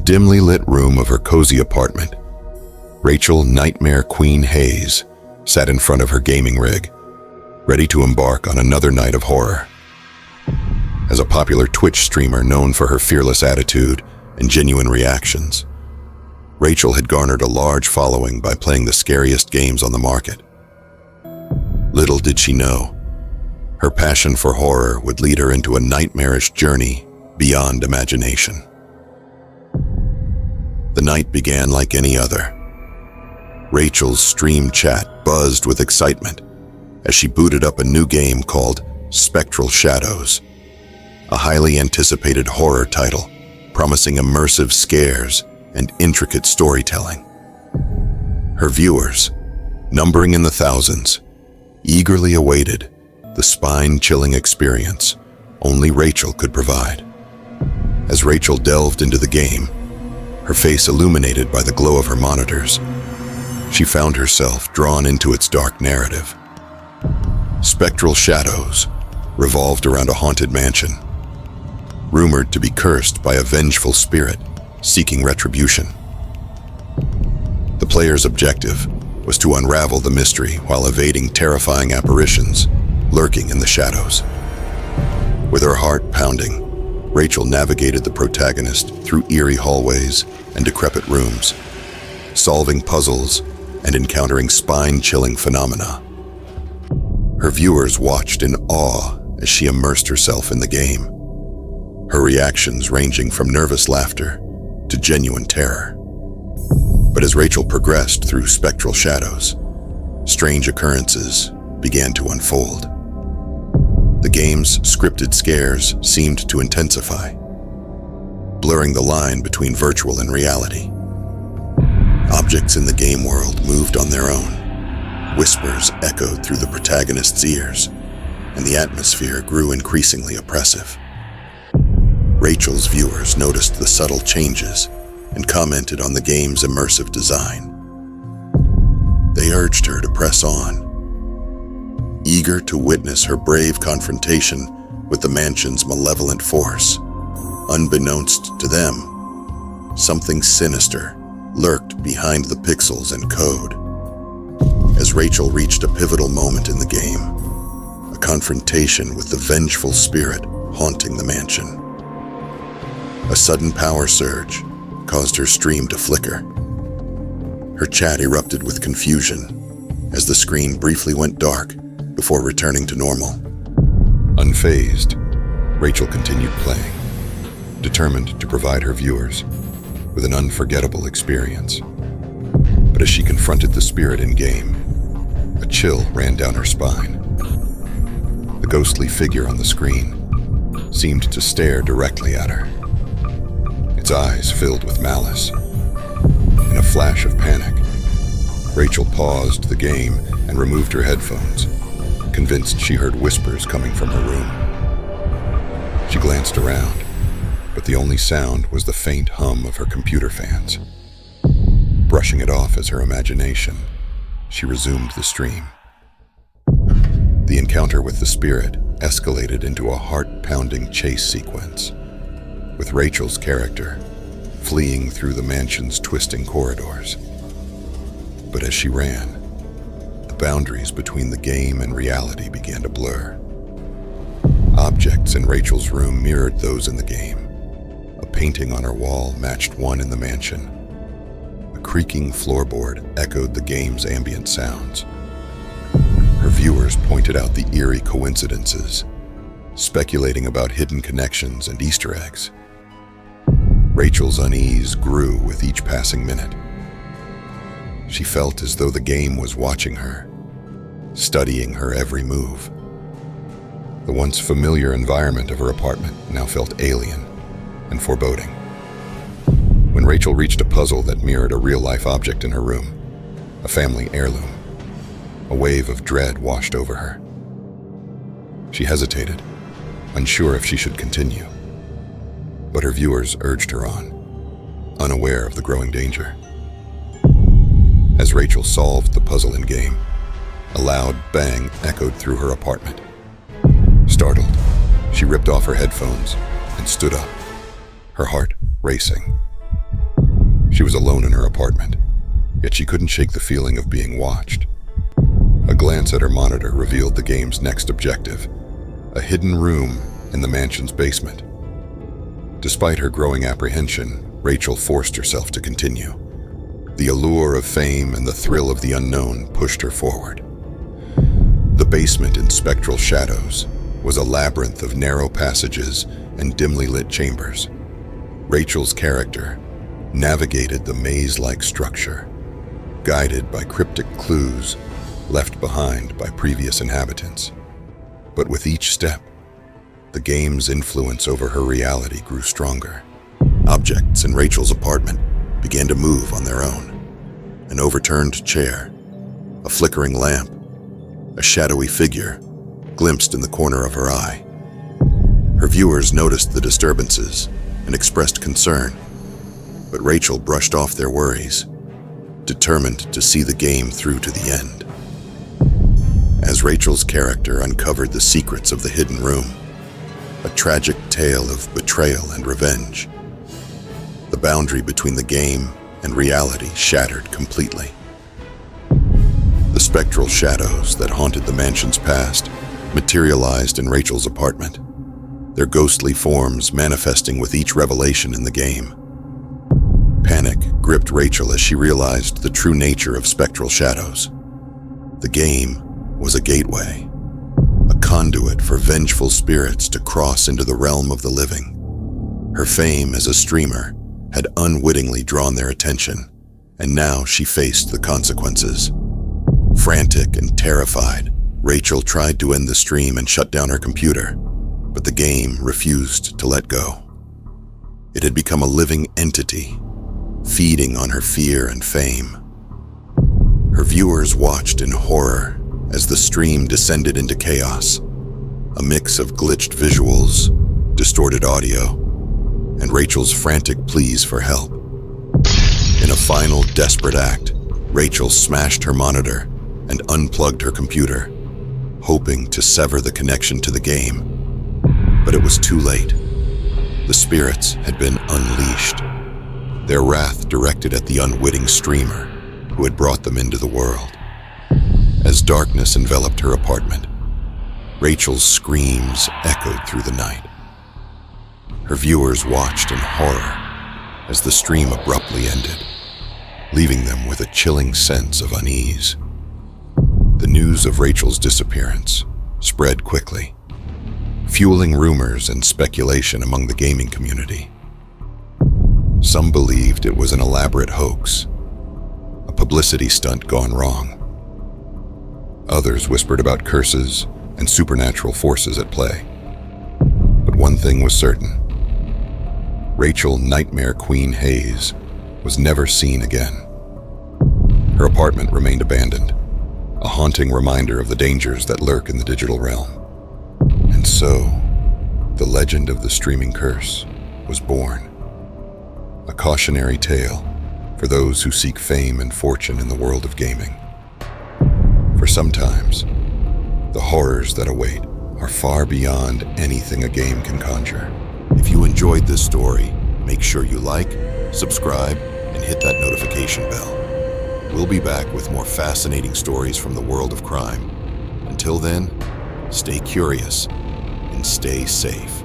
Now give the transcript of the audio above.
dimly lit room of her cozy apartment, Rachel Nightmare Queen Hayes sat in front of her gaming rig, ready to embark on another night of horror. As a popular Twitch streamer known for her fearless attitude and genuine reactions, Rachel had garnered a large following by playing the scariest games on the market. Little did she know, her passion for horror would lead her into a nightmarish journey beyond imagination. The night began like any other. Rachel's stream chat buzzed with excitement as she booted up a new game called Spectral Shadows, a highly anticipated horror title promising immersive scares and intricate storytelling. Her viewers, numbering in the thousands, eagerly awaited the spine-chilling experience only Rachel could provide. As Rachel delved into the game, her face illuminated by the glow of her monitors, she found herself drawn into its dark narrative. Spectral Shadows revolved around a haunted mansion, rumored to be cursed by a vengeful spirit seeking retribution. The player's objective was to unravel the mystery while evading terrifying apparitions lurking in the shadows. With her heart pounding, Rachel navigated the protagonist through eerie hallways and decrepit rooms, solving puzzles and encountering spine-chilling phenomena. Her viewers watched in awe as she immersed herself in the game, her reactions ranging from nervous laughter to genuine terror. But as Rachel progressed through Spectral Shadows, strange occurrences began to unfold. The game's scripted scares seemed to intensify, blurring the line between virtual and reality. Objects in the game world moved on their own. Whispers echoed through the protagonist's ears, and the atmosphere grew increasingly oppressive. Rachel's viewers noticed the subtle changes and commented on the game's immersive design. They urged her to press on, eager to witness her brave confrontation with the mansion's malevolent force. Unbeknownst to them, something sinister lurked behind the pixels and code. As Rachel reached a pivotal moment in the game, a confrontation with the vengeful spirit haunting the mansion. A sudden power surge caused her stream to flicker. Her chat erupted with confusion as the screen briefly went dark before returning to normal. Unfazed, Rachel continued playing, determined to provide her viewers with an unforgettable experience. But as she confronted the spirit in-game, a chill ran down her spine. The ghostly figure on the screen seemed to stare directly at her, its eyes filled with malice. In a flash of panic, Rachel paused the game and removed her headphones, convinced she heard whispers coming from her room. She glanced around, but the only sound was the faint hum of her computer fans. Brushing it off as her imagination, she resumed the stream. The encounter with the spirit escalated into a heart-pounding chase sequence, with Rachel's character fleeing through the mansion's twisting corridors. But as she ran, the boundaries between the game and reality began to blur. Objects in Rachel's room mirrored those in the game. A painting on her wall matched one in the mansion. A creaking floorboard echoed the game's ambient sounds. Her viewers pointed out the eerie coincidences, speculating about hidden connections and Easter eggs. Rachel's unease grew with each passing minute. She felt as though the game was watching her, studying her every move. The once familiar environment of her apartment now felt alien and foreboding. When Rachel reached a puzzle that mirrored a real-life object in her room, a family heirloom, a wave of dread washed over her. She hesitated, unsure if she should continue. But her viewers urged her on, unaware of the growing danger. As Rachel solved the puzzle in-game, a loud bang echoed through her apartment. Startled, she ripped off her headphones and stood up, her heart racing. She was alone in her apartment, yet she couldn't shake the feeling of being watched. A glance at her monitor revealed the game's next objective, a hidden room in the mansion's basement. Despite her growing apprehension, Rachel forced herself to continue. The allure of fame and the thrill of the unknown pushed her forward. The basement in spectral shadows was a labyrinth of narrow passages and dimly lit chambers. Rachel's character navigated the maze-like structure, guided by cryptic clues left behind by previous inhabitants. But with each step, the game's influence over her reality grew stronger. Objects in Rachel's apartment began to move on their own. An overturned chair, a flickering lamp, a shadowy figure glimpsed in the corner of her eye. Her viewers noticed the disturbances and expressed concern, but Rachel brushed off their worries, determined to see the game through to the end. As Rachel's character uncovered the secrets of the hidden room, a tragic tale of betrayal and revenge, the boundary between the game and reality shattered completely. The spectral shadows that haunted the mansion's past materialized in Rachel's apartment, their ghostly forms manifesting with each revelation in the game. Panic gripped Rachel as she realized the true nature of spectral shadows. The game was a gateway, a conduit for vengeful spirits to cross into the realm of the living. Her fame as a streamer had unwittingly drawn their attention, and now she faced the consequences. Frantic and terrified, Rachel tried to end the stream and shut down her computer, but the game refused to let go. It had become a living entity, feeding on her fear and fame. Her viewers watched in horror as the stream descended into chaos, a mix of glitched visuals, distorted audio, and Rachel's frantic pleas for help. In a final desperate act, Rachel smashed her monitor and unplugged her computer, hoping to sever the connection to the game. But it was too late. The spirits had been unleashed, their wrath directed at the unwitting streamer who had brought them into the world. As darkness enveloped her apartment, Rachel's screams echoed through the night. Her viewers watched in horror as the stream abruptly ended, leaving them with a chilling sense of unease. The news of Rachel's disappearance spread quickly, fueling rumors and speculation among the gaming community. Some believed it was an elaborate hoax, a publicity stunt gone wrong. Others whispered about curses and supernatural forces at play. But one thing was certain: Rachel Nightmare Queen Hayes was never seen again. Her apartment remained abandoned, a haunting reminder of the dangers that lurk in the digital realm. And so, the legend of the streaming curse was born. A cautionary tale for those who seek fame and fortune in the world of gaming. For sometimes, the horrors that await are far beyond anything a game can conjure. If you enjoyed this story, make sure you like, subscribe, and hit that notification bell. We'll be back with more fascinating stories from the world of crime. Until then, stay curious and stay safe.